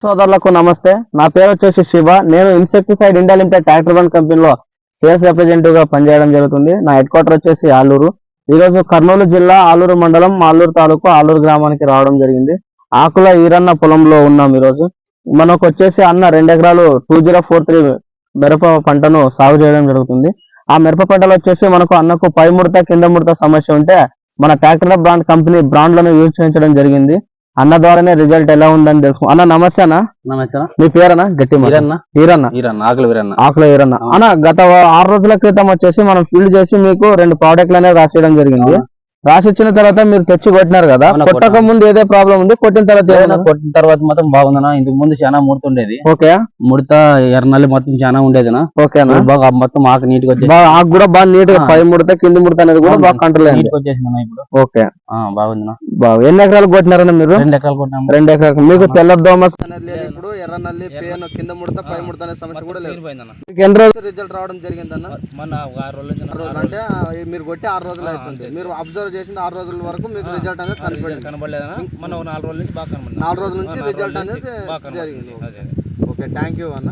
సోదరులకు నమస్తే. నా పేరు వచ్చేసి శివ. నేను insecticide India limited tractor bund కంపెనీలో సేల్స్ రిప్రజెంటేటివ్ గా పనిచేయడం జరుగుతుంది. నా హెడ్ క్వార్టర్ వచ్చేసి ఆలూరు. ఈరోజు కర్నూలు జిల్లా ఆలూరు మండలం ఆలూరు తాలూకు ఆలూరు గ్రామానికి రావడం జరిగింది. ఆకుల ఈరన్న పొలంలో ఉన్నాం. ఈరోజు మనకు వచ్చేసి అన్న 2 ఎకరాలు 2043 మిరప పంటను సాగు చేయడం జరుగుతుంది. ఆ మిరప పంటలో వచ్చేసి మనకు అన్నకు పై ముడత కింద ముడత సమస్య ఉంటే మన ట్రాక్టర్ బ్రాండ్ కంపెనీ బ్రాండ్లను యూజ్ చేయించడం జరిగింది. అన్న ద్వారానే రిజల్ట్ ఎలా ఉందని తెలుసు. అన్న నమస్తే అన్న. నమస్తే. మీ పేరన్నా? గట్టి ఆకుల ఈరన్న అన్న. గత 6 రోజుల క్రితం వచ్చేసి మనం ఫీల్డ్ చేసి మీకు 2 ప్రోడక్ట్లు అనేది రాసేయడం జరిగింది. రాసిచ్చిన తర్వాత మీరు తెచ్చి కొట్టినారు కదా, కొట్టక ముందు ఏదో ప్రాబ్లం ఉంది, కొట్టిన తర్వాత మొత్తం బాగుందనా. ఇంతకు ముందు చాలా ముడత ఉండేది. ఓకే. ముడత ఎర్రనల్లి మొత్తం చాలా ఉండేది. ఓకే. బాగా మొత్తం ఆకు నీట్ గా వచ్చేసి ఆకు కూడా బాగా నీట్ గా పై ముడత కింది ముడత అనేది కూడా బాగా కంట్రోల్ అయింది. వచ్చేసింది ఇప్పుడు. ఓకే, బాగుంది. బాగా. ఎన్ని ఎకరాలు కొట్టినారన్న మీరు? 2 ఎకరాలు కొట్టినాము. 2 ఎకరాలు. మీకు తెల్ల దోమ ఇప్పుడు ఎర్రనల్లి పేను కింద ముడత పై ముడత అనే సమస్య కూడా లేదు. మీకు ఎన్ని రోజులు రిజల్ట్ రావడం జరిగిందన్న? మన 6 రోజులు అంటే మీరు కొట్టి 6 రోజులు అవుతుంది. మీరు అబ్జర్వ్ చేసిన 6 రోజుల వరకు మీకు రిజల్ట్ అనేది కనబడలేదన్నా. మన 4 రోజుల నుంచి బాగా కనబడింది. 4 రోజుల నుంచి రిజల్ట్ అనేది జరిగింది. ఓకే, థ్యాంక్ యూ అన్న.